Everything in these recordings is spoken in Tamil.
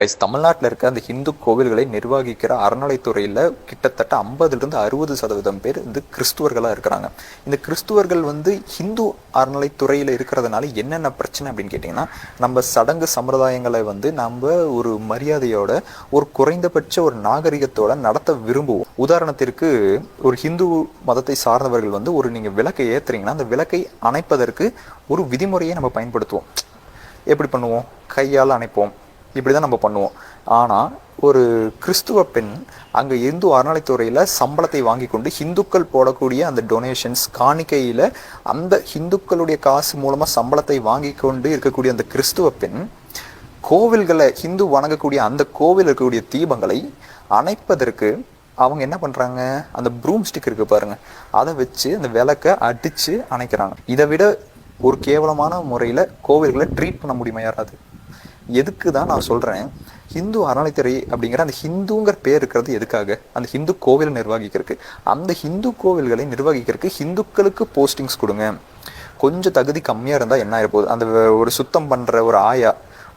தமிழ்நாட்டில் இருக்க அந்த ஹிந்து கோவில்களை நிர்வகிக்கிற அறநிலைத்துறையில் கிட்டத்தட்ட 50-60% பேர் கிறிஸ்துவர்களாக இருக்கிறாங்க. இந்த கிறிஸ்துவர்கள் ஹிந்து அறநிலைத்துறையில் இருக்கிறதுனால என்னென்ன பிரச்சனை அப்படின்னு கேட்டிங்கன்னா, நம்ம சடங்கு சம்பிரதாயங்களை நம்ம ஒரு மரியாதையோட ஒரு குறைந்தபட்ச ஒரு நாகரிகத்தோட நடத்த விரும்புவோம். உதாரணத்திற்கு ஒரு ஹிந்து மதத்தை சார்ந்தவர்கள் ஒரு நீங்கள் விளக்கை ஏற்றுறீங்கன்னா அந்த விளக்கை அணைப்பதற்கு ஒரு விதிமுறையை நம்ம பயன்படுத்துவோம். எப்படி பண்ணுவோம்? கையால் அணைப்போம். இப்படி தான் நம்ம பண்ணுவோம். ஆனால் ஒரு கிறிஸ்துவ பெண் அங்கே இந்து அறநிலைத்துறையில் சம்பளத்தை வாங்கி கொண்டு ஹிந்துக்கள் போடக்கூடிய அந்த டொனேஷன்ஸ் காணிக்கையில் அந்த ஹிந்துக்களுடைய காசு மூலமாக சம்பளத்தை வாங்கி கொண்டு இருக்கக்கூடிய அந்த கிறிஸ்துவ பெண் கோவில்களை ஹிந்து வணங்கக்கூடிய அந்த கோவில் இருக்கக்கூடிய தீபங்களை அணைப்பதற்கு அவங்க என்ன பண்ணுறாங்க? அந்த ப்ரூம் ஸ்டிக் இருக்குது பாருங்கள், அதை வச்சு அந்த விளக்கை அடித்து அணைக்கிறாங்க. இதை விட ஒரு கேவலமான முறையில் கோவில்களை ட்ரீட் பண்ண முடியுமா யாராவது? எதுக்கு தான் நான் சொல்கிறேன், ஹிந்து அறநிலைத்துறை அப்படிங்கிற அந்த ஹிந்துங்கிற பேர் இருக்கிறது எதுக்காக? அந்த ஹிந்து கோவில் நிர்வகிக்கிறதுக்கு. அந்த ஹிந்து கோவில்களை நிர்வகிக்கிறதுக்கு ஹிந்துக்களுக்கு போஸ்டிங்ஸ் கொடுங்க. கொஞ்சம் தகுதி கம்மியாக இருந்தால் என்ன ஆகிருப்போகுது? அந்த ஒரு சுத்தம் பண்ணுற ஒரு ஆயா,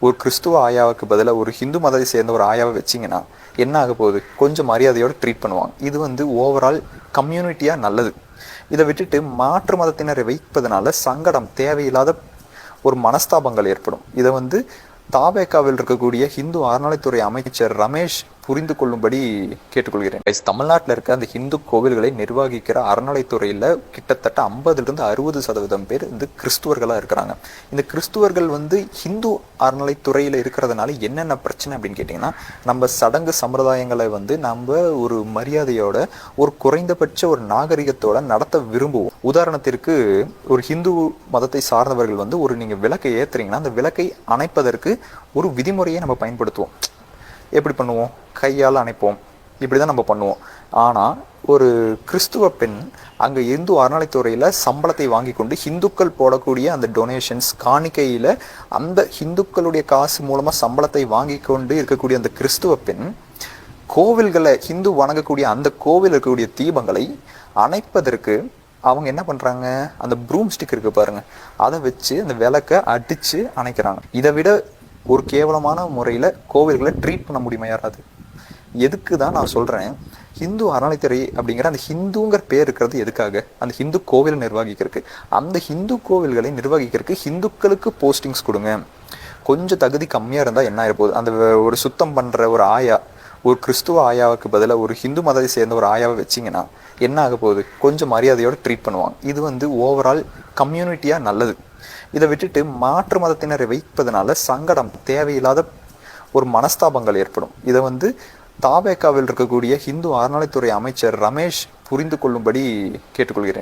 ஒரு கிறிஸ்துவ ஆயாவுக்கு பதிலாக ஒரு ஹிந்து மதத்தை சேர்ந்த ஒரு ஆயாவை வச்சிங்கன்னா என்ன ஆக போகுது? கொஞ்சம் மரியாதையோடு ட்ரீட் பண்ணுவாங்க. இது ஓவரால் கம்யூனிட்டியாக நல்லது. இதை விட்டுட்டு மாற்று மதத்தினரை வைப்பதனால சங்கடம், தேவையில்லாத ஒரு மனஸ்தாபங்கள் ஏற்படும். இதை தாவேக்காவில் இருக்கக்கூடிய ஹிந்து அறநிலைத்துறை அமைச்சர் ரமேஷ் புரிந்து கொள்ளும்படி கேட்டுக்கொள்கிறேன். தமிழ்நாட்டில் இருக்க அந்த ஹிந்து கோவில்களை நிர்வகிக்கிற அறநிலைத்துறையில் கிட்டத்தட்ட 50-60% பேர் கிறிஸ்துவர்களாக இருக்கிறாங்க. இந்த கிறிஸ்துவர்கள் ஹிந்து அறநிலைத்துறையில் இருக்கிறதுனால என்னென்ன பிரச்சனை அப்படின்னு கேட்டிங்கன்னா, நம்ம சடங்கு சம்பிரதாயங்களை நம்ம ஒரு மரியாதையோட ஒரு குறைந்தபட்ச ஒரு நாகரிகத்தோட நடத்த விரும்புவோம். உதாரணத்திற்கு ஒரு ஹிந்து மதத்தை சார்ந்தவர்கள் ஒரு நீங்கள் விளக்கை ஏற்றுறீங்கன்னா அந்த விளக்கை அணைப்பதற்கு ஒரு விதிமுறையை நம்ம பயன்படுத்துவோம். எப்படி பண்ணுவோம்? கையால் அணைப்போம். இப்படி தான் நம்ம பண்ணுவோம். ஆனால் ஒரு கிறிஸ்துவ பெண் அங்கே இந்து அறநிலைத்துறையில் சம்பளத்தை வாங்கி கொண்டு ஹிந்துக்கள் போடக்கூடிய அந்த டொனேஷன்ஸ் காணிக்கையில் அந்த ஹிந்துக்களுடைய காசு மூலமாக சம்பளத்தை வாங்கி கொண்டு இருக்கக்கூடிய அந்த கிறிஸ்துவ பெண் கோவில்களை ஹிந்து வணங்கக்கூடிய அந்த கோவில் இருக்கக்கூடிய தீபங்களை அணைப்பதற்கு அவங்க என்ன பண்ணுறாங்க? அந்த ப்ரூம் ஸ்டிக் இருக்குது பாருங்கள், அதை வச்சு அந்த விளக்கை அடித்து அணைக்கிறாங்க. இதை விட ஒரு கேவலமான முறையில் கோவில்களை ட்ரீட் பண்ண முடியுமா யாராவது? எதுக்கு தான் நான் சொல்கிறேன், ஹிந்து அறநிலைத்துறை அப்படிங்கிற அந்த ஹிந்துங்கிற பேர் இருக்கிறது எதுக்காக? அந்த ஹிந்து கோவில் நிர்வகிக்கிறதுக்கு. அந்த ஹிந்து கோவில்களை நிர்வகிக்கிறதுக்கு ஹிந்துக்களுக்கு போஸ்டிங்ஸ் கொடுங்க. கொஞ்சம் தகுதி கம்மியாக இருந்தால் என்ன ஆகிருப்போகுது? அந்த ஒரு சுத்தம் பண்ணுற ஒரு ஆயா, ஒரு கிறிஸ்துவ ஆயாவுக்கு பதிலாக ஒரு ஹிந்து மதத்தை சேர்ந்த ஒரு ஆயாவை வச்சிங்கன்னா என்ன ஆக போகுது? கொஞ்சம் மரியாதையோடு ட்ரீட் பண்ணுவாங்க. இது ஓவரால் கம்யூனிட்டியாக நல்லது. இதை விட்டுட்டு மாற்று மதத்தினரை வைப்பதனால சங்கடம், தேவையில்லாத ஒரு மனஸ்தாபங்கள் ஏற்படும். இதை தாவேக்காவில் இருக்கக்கூடிய ஹிந்து அறநிலைத்துறை அமைச்சர் ரமேஷ் புரிந்து கொள்ளும்படி கேட்டுக்கொள்கிறேன்.